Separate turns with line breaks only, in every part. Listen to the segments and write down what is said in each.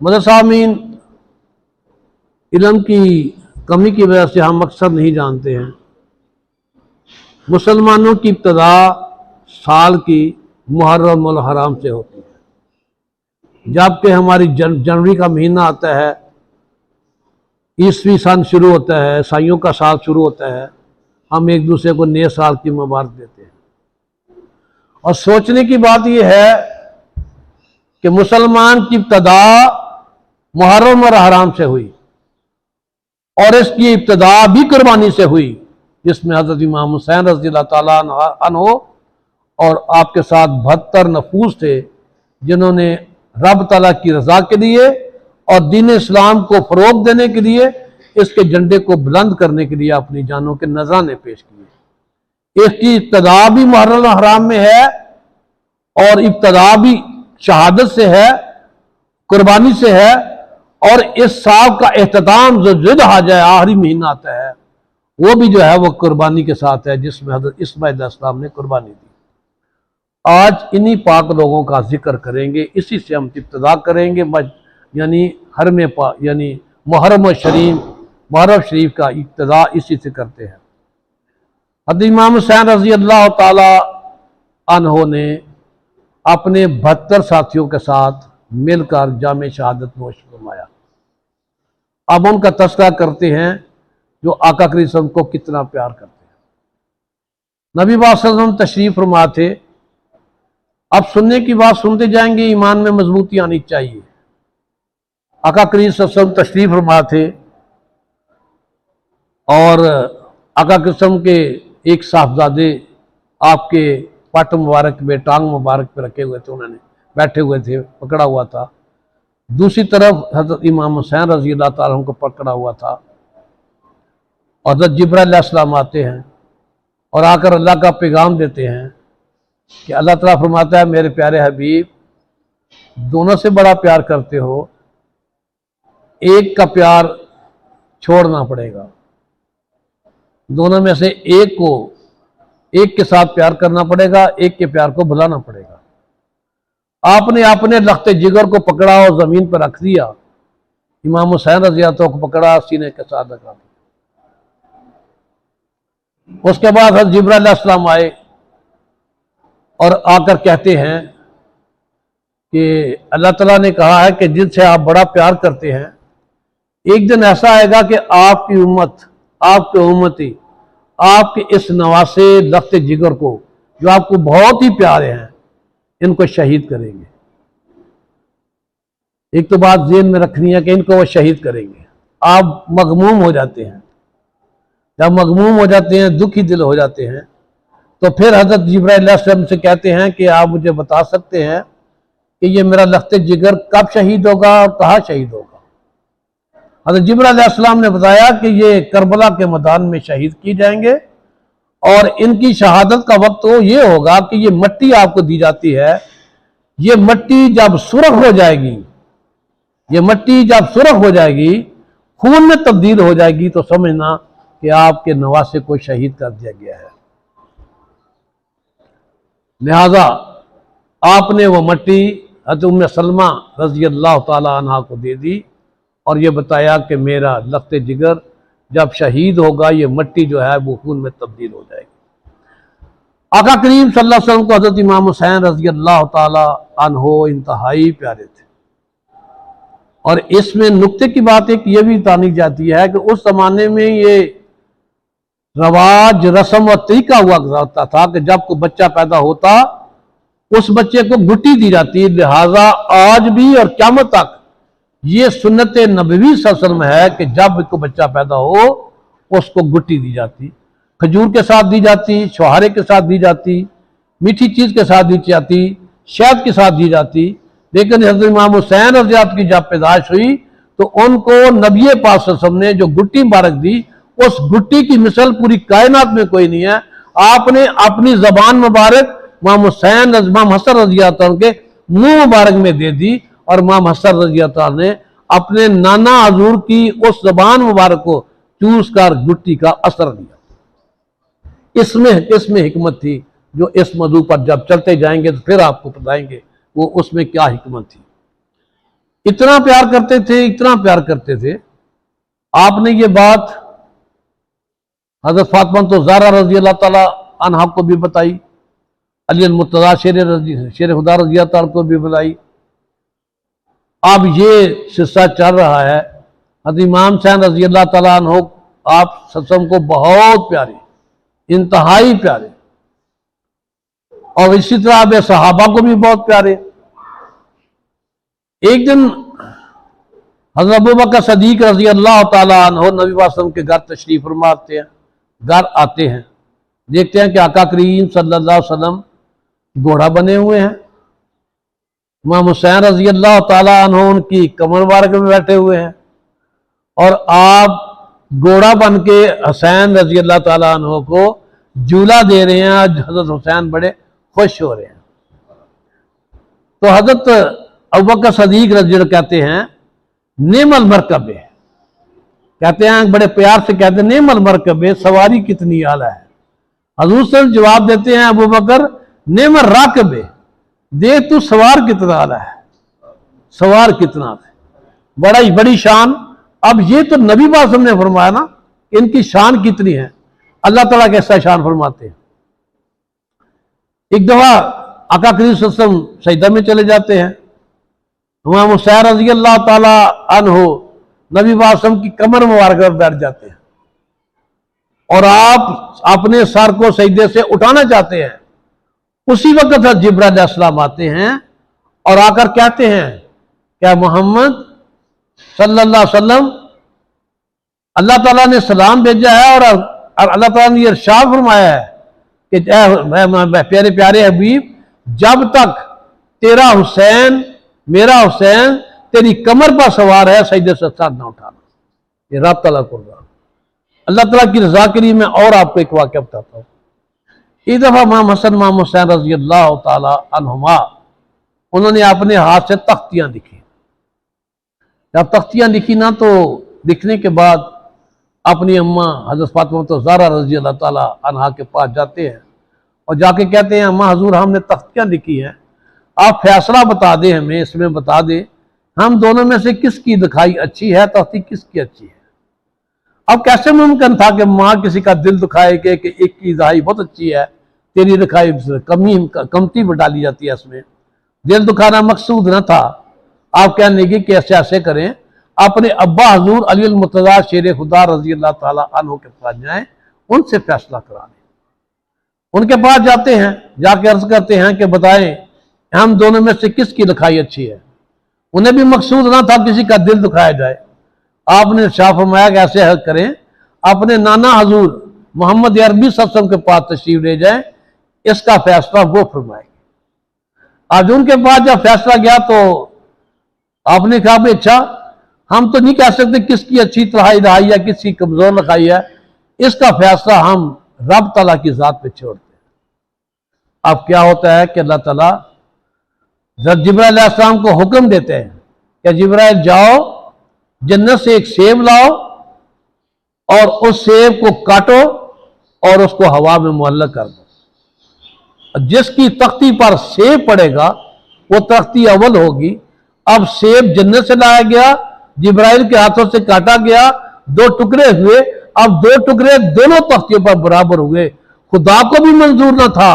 मदरसामीन, इल्म की कमी की वजह से हम अक्सर नहीं जानते हैं मुसलमानों की इब्तदा साल की मुहर्रम और हराम से होती है, जबकि हमारी जनवरी का महीना आता है, ईसवी सन शुरू होता है, ईसाइयों का साल शुरू होता है। हम एक दूसरे को नए साल की मुबारक देते हैं। और सोचने की बात यह है कि मुसलमान की इब्तदा मुहर्रम और हराम से हुई और इसकी इब्तदा भी कुर्बानी से हुई, जिसमें हजरत इमाम हुसैन रज़ी अल्लाह ताला अन्हो और आपके साथ 72 नफूस थे, जिन्होंने रब ताला की रजा के लिए और दीन इस्लाम को फरोग देने के लिए, इसके झंडे को बुलंद करने के लिए अपनी जानों के नजराने पेश किए। इसकी इब्तदा भी मुहर्रम हराम में है और इब्तदा भी शहादत से है, कुर्बानी से है। और इस साल का एहतमाम जो ज़िल-हिज्जा आखिरी महीना आता है, वो भी जो है वो कुर्बानी के साथ है, जिसमें हज़रत इस्माइल अलैहिस्सलाम ने कुर्बानी दी। आज इन्हीं पाक लोगों का जिक्र करेंगे, इसी से हम इब्तदा करेंगे, यानी हरम पाक यानी मुहर्रम शरीफ का इब्तदा इसी से करते हैं। हज़रत इमाम हुसैन रज़ी अल्लाह ताला अन्हो ने अपने 72 साथियों के साथ मिलकर जामे शहादत नोश फरमाया। अब उनका तस्करा करते हैं जो आका करीम सल्लल्लाहु अलैहि वसल्लम को कितना प्यार करते हैं। नबी पाक सल्लल्लाहु अलैहि वसल्लम तशरीफ फरमा थे। अब सुनने की बात सुनते जाएंगे, ईमान में मजबूती आनी चाहिए। आका करीम सल्लल्लाहु अलैहि वसल्लम तशरीफ फरमा थे और आका करीम के एक साहबजादे आपके पट मुबारक में, टांग मुबारक पे रखे हुए थे, उन्होंने बैठे हुए थे, पकड़ा हुआ था। दूसरी तरफ हजरत इमाम हुसैन रज़ी अल्लाह ताला को पकड़ा हुआ था। और हजरत जिब्राइल अलैहिस्सलाम आते हैं और आकर अल्लाह का पैगाम देते हैं कि अल्लाह ताला फरमाता है, मेरे प्यारे हबीब, दोनों से बड़ा प्यार करते हो, एक का प्यार छोड़ना पड़ेगा। दोनों में से एक के साथ प्यार करना पड़ेगा, एक के प्यार को भुलाना पड़ेगा। आपने अपने लख्ते जिगर को पकड़ा और जमीन पर रख दिया। इमाम हुसैन रज़ी अल्लाह को पकड़ा, सीने के साथ लगा दिया। उसके बाद हज़रत जिब्राइल अलैहिस्सलाम आए और आकर कहते हैं कि अल्लाह ताला ने कहा है कि जिनसे आप बड़ा प्यार करते हैं, एक दिन ऐसा आएगा कि आपकी उम्मत, आपके उम्मती, आपके इस नवासे लख्ते जिगर को, जो आपको बहुत ही प्यारे हैं, इनको शहीद करेंगे। एक तो बात ज़हन में रखनी है कि इनको वो शहीद करेंगे। आप मगमूम हो जाते हैं। जब मगमूम हो जाते हैं, दुखी दिल हो जाते हैं, तो फिर हजरत जिब्राइल अलैहिस्सलाम से कहते हैं कि आप मुझे बता सकते हैं कि ये मेरा लख्ते जिगर कब शहीद होगा और कहाँ शहीद होगा। हजरत जिब्राइल अलैहिस्सलाम ने बताया कि ये करबला के मैदान में शहीद किए जाएंगे और इनकी शहादत का वक्त तो ये होगा कि ये मट्टी आपको दी जाती है, ये मट्टी जब सुर्ख हो जाएगी, ये मट्टी जब सुर्ख हो जाएगी, खून में तब्दील हो जाएगी, तो समझना कि आपके नवासे को शहीद कर दिया गया है। लिहाजा आपने वो मट्टी हज़रत उम्मे सलमा रज़ी अल्लाह ताला अन्हा को दे दी और ये बताया कि मेरा लख्ते जिगर जब शहीद होगा, ये मट्टी जो है वो खून में तब्दील हो जाएगी। आका करीम सल्लल्लाहु अलैहि वसल्लम को हज़रत इमाम हुसैन रज़ी अल्लाह ताला अन्हो इंतहाई प्यारे थे। और इसमें नुक्ते की बात एक ये भी तानी जाती है कि उस जमाने में ये रवाज, रस्म और तरीका हुआ करता था कि जब कोई बच्चा पैदा होता, उस बच्चे को गुट्टी दी जाती। लिहाजा आज भी और क़यामत तक ये सुन्नत नबवी सल्लल्लाहु अलैहि वसल्लम है कि जब कोई बच्चा पैदा हो, उसको गुट्टी दी जाती। खजूर के साथ दी जाती, छुहारे के साथ दी जाती, मीठी चीज़ के साथ दी जाती, शहद के साथ दी जाती। लेकिन हज़रत इमाम हुसैन रज़ी अल्लाह की जब पैदाइश हुई, तो उनको नबी पाक सल्लल्लाहु अलैहि वसल्लम ने जो गुट्टी मुबारक दी, उस गुट्टी की मिसाल पूरी कायनात में कोई नहीं है। आपने अपनी जबान मुबारक इमाम हुसैन, इमाम हसन रज़ी अल्लाह के मुंह मुबारक में दे दी और इमाम हसन रज़ी अल्लाह ने अपने नाना हजूर की उस जबान मुबारक को चूस कर गुट्टी का असर दिया। इसमें हिकमत थी, जो इस मौजू पर जब चलते जाएंगे तो फिर आपको बताएंगे वो उसमें क्या हिकमत थी। इतना प्यार करते थे, इतना प्यार करते थे। आपने ये बात हजरत फातिमा तो ज़हरा रजी अल्लाह ताला अन्हा को भी बताई, अली मुर्तज़ा शेर खुदा रजी अल्लाह ताला को भी बताई। अब ये सिलसिला चल रहा है। हज़रत इमाम हुसैन रजी अल्लाह ताला अन्हु आप सत्संग को बहुत प्यारे, इंतहाई प्यारे, और इसी तरह अब सहाबा को भी बहुत प्यारे। एक दिन हज़रत अबू बकर सदीक रजी अल्लाह ताला अन्हु नबी वसल्लम के घर तशरीफ फरमा आते हैं, घर आते हैं, देखते हैं कि आका करीम सल्लल्लाहु अलैहि वसल्लम घोड़ा बने हुए हैं। इमाम हुसैन रजी अल्लाह ताला अन्हु उनकी कमर मुबारक में बैठे हुए हैं, और आप घोड़ा बन के हुसैन रजी अल्लाह ताला अन्हु को झूला दे रहे हैं। आज हजरत हुसैन बड़े खुश हो रहे हैं। तो हजरत अबू बकर सदीक रजी अल्लाह कहते हैं नेमल मरकबे, कहते हैं बड़े प्यार से कहते हैं नेमल मरकबे, सवारी कितनी आला है। हजूर से जवाब देते हैं अबू बकर नेमल राकबे, देख तू सवार कितना आला है, सवार कितना है, बड़ा ही बड़ी शान। अब ये तो नबी पाक ने फरमाया ना, इनकी शान कितनी है, अल्लाह ताला कैसा शान फरमाते हैं। एक दफा आका करीम सल्लल्लाहु अलैहि वसल्लम सजदा में चले जाते हैं। इमाम हुसैन रज़ी अल्लाह ताला अन्हु नबी वासम की कमर मुबारक पर बैठ जाते हैं, और आप अपने सर को सजदे से उठाना चाहते हैं। उसी वक्त जिब्राइल अलैहिस्सलाम आते हैं और आकर कहते हैं क्या मोहम्मद सल्लल्लाहु अलैहि वसल्लम, अल्लाह ताला ने सलाम भेजा है, और अल्लाह ताला ने इरशाद फरमाया है कि प्यारे प्यारे हबीब, जब तक तेरा हुसैन, मेरा हुसैन तेरी कमर पर सवार है, सजदे से सर ना उठाना। ये रब ताला को अल्लाह ताला की रजा के लिए मैं और आपको एक वाक़या बताता हूँ। एक दफा इमाम हसन इमाम हुसैन रज़ी अल्लाह ताला अन्हुमा, उन्होंने अपने हाथ से तख्तियां लिखी। जब तख्तियां लिखी ना, तो लिखने के बाद अपनी अम्मा हज़रत फातिमा तो ज़हरा रज़ी अल्लाह ताला अन्हा के पास जाते हैं और जाके कहते हैं अम्मा हजूर हमने तख्तियां लिखी हैं, आप फैसला बता दें, हमें इसमें बता दें हम दोनों में से किसकी लिखाई अच्छी है, तख्ती किसकी अच्छी है। अब कैसे मुमकिन था कि माँ किसी का दिल दुखाए कि एक की लिखाई बहुत अच्छी है, तेरी लिखाई कमती में डाली जाती है, इसमें दिल दुखाना मकसूद न था। आप कहने लगे कि ऐसे ऐसे करें, अपने अब्बा हजूर अली मुर्तज़ा शेर खुदा रजी अल्लाह ताला अन्हु के पास जाएं, उनसे फैसला करा लें। उनके पास जाते हैं, जाके अर्ज करते हैं कि बताएं हम दोनों में से किसकी लिखाई अच्छी है। उन्हें भी मकसूद ना था किसी का दिल दुखाया जाए। आपने शाह फरमाया कि ऐसे करें, अपने नाना हजूर मोहम्मद अरबी सल्लल्लाहु के पास तशरीफ ले जाएं, इसका फैसला वो फरमाएंगे। आज उनके पास जब फैसला गया तो आपने कहा भाई अच्छा, हम तो नहीं कह सकते किसकी अच्छी तराई रहाई है, किसकी कमजोर लिखाई है, इसका फैसला हम रब ताला की जात पे छोड़ते हैं। अब क्या होता है कि अल्लाह ताला जब जिब्राइल अलैहिस्सलाम को हुक्म देते हैं कि जिब्राइल जाओ जन्नत से एक सेब लाओ और उस सेब को काटो और उसको हवा में मुअल्लक कर दो। जिसकी तख्ती पर सेब पड़ेगा वो तख्ती अव्वल होगी। अब सेब जन्नत से लाया गया, जिब्राइल के हाथों से काटा गया, दो टुकड़े हुए। अब दो टुकड़े दोनों तख्तियों पर बराबर हुए। खुदा को भी मंजूर न था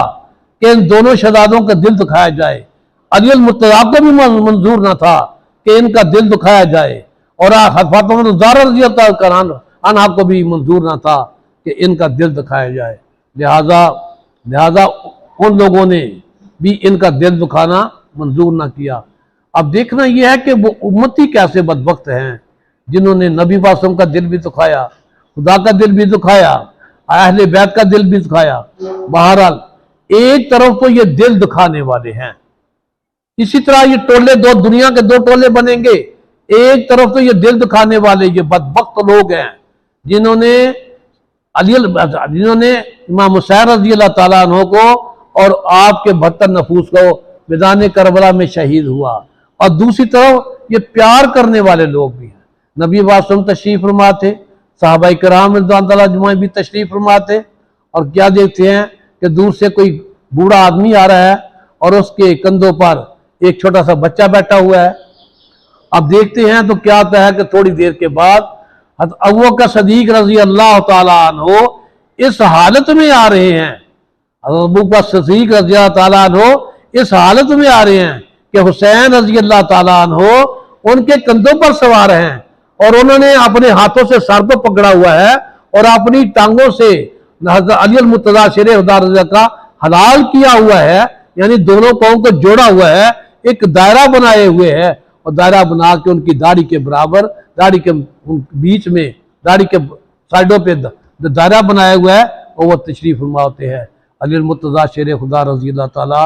कि इन दोनों शहजादों का दिल दुखाया जाए, अली मुर्तज़ा को भी मंजूर न था कि इनका दिल दुखाया जाए, और फातिमा ज़हरा रज़ी अल्लाह अन्हा को भी मंजूर न था कि इनका दिल दुखाया जाए। लिहाजा उन लोगों ने भी इनका दिल दुखाना मंजूर न किया। अब देखना यह है कि वो उम्मती कैसे बदबख्त हैं जिन्होंने नबी वासम का दिल भी दुखाया, खुदा का दिल भी दुखाया, अहले बैत का दिल भी दुखाया। बहरहाल एक तरफ तो ये दिल दुखाने वाले हैं, इसी तरह ये टोले दो दुनिया के दो टोले बनेंगे। एक तरफ तो ये दिल दुखाने वाले ये बदबख्त लोग हैं जिन्होंने इमाम हुसैन रज़ी अल्लाह ताला अन्हु को और आपके 72 नफूस को मैदान करबला में शहीद हुआ, और दूसरी तरफ ये प्यार करने वाले लोग भी हैं। नबी वासम तशरीफ फरमा थे, सहाबाए किराम अजमाइन भी तशरीफ फरमा थे, और क्या देखते हैं कि दूर से कोई बूढ़ा आदमी आ रहा है और उसके कंधों पर एक छोटा सा बच्चा बैठा हुआ है, अब देखते हैं तो क्या होता है कि थोड़ी देर के बाद अबू बकर सदीक रजी अल्लाह तआला अन्हु इस हालत में आ रहे हैं। अबू बकर सदीक रजी अल्लाह तआला अन्हु इस हालत में आ रहे हैं कि हुसैन रजी अल्लाह तआला अन्हु उनके कंधों पर सवार हैं और उन्होंने अपने हाथों से सर को पकड़ा हुआ है और अपनी टांगों से हज़रत अली अल मुर्तज़ा शेर खुदा रज़ा का हलाल किया हुआ है, यानी दोनों पांव को जोड़ा हुआ है, एक दायरा बनाए हुए है और दायरा बना के उनकी दाढ़ी के बराबर, दाढ़ी के बीच में, दाढ़ी के साइडों पे दायरा बनाया हुआ है और वो तशरीफ फरमा होते हैं। अली अल मुर्तज़ा शेर खुदा रज़ी अल्लाह तआला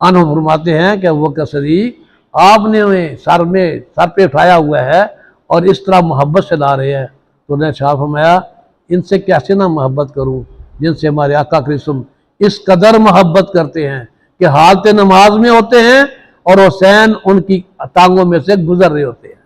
अन्हु फरमाते हैं कि अबू बकर सदीक आपने सर पे उठाया हुआ है और इस तरह मोहब्बत से ला रहे हैं। तो उन्हें शाह फरमाया इनसे कैसे ना मोहब्बत करूं जिनसे हमारे आका करीम इस कदर मोहब्बत करते हैं कि हालत नमाज में होते हैं और हुसैन उनकी टांगों में से गुजर रहे होते हैं।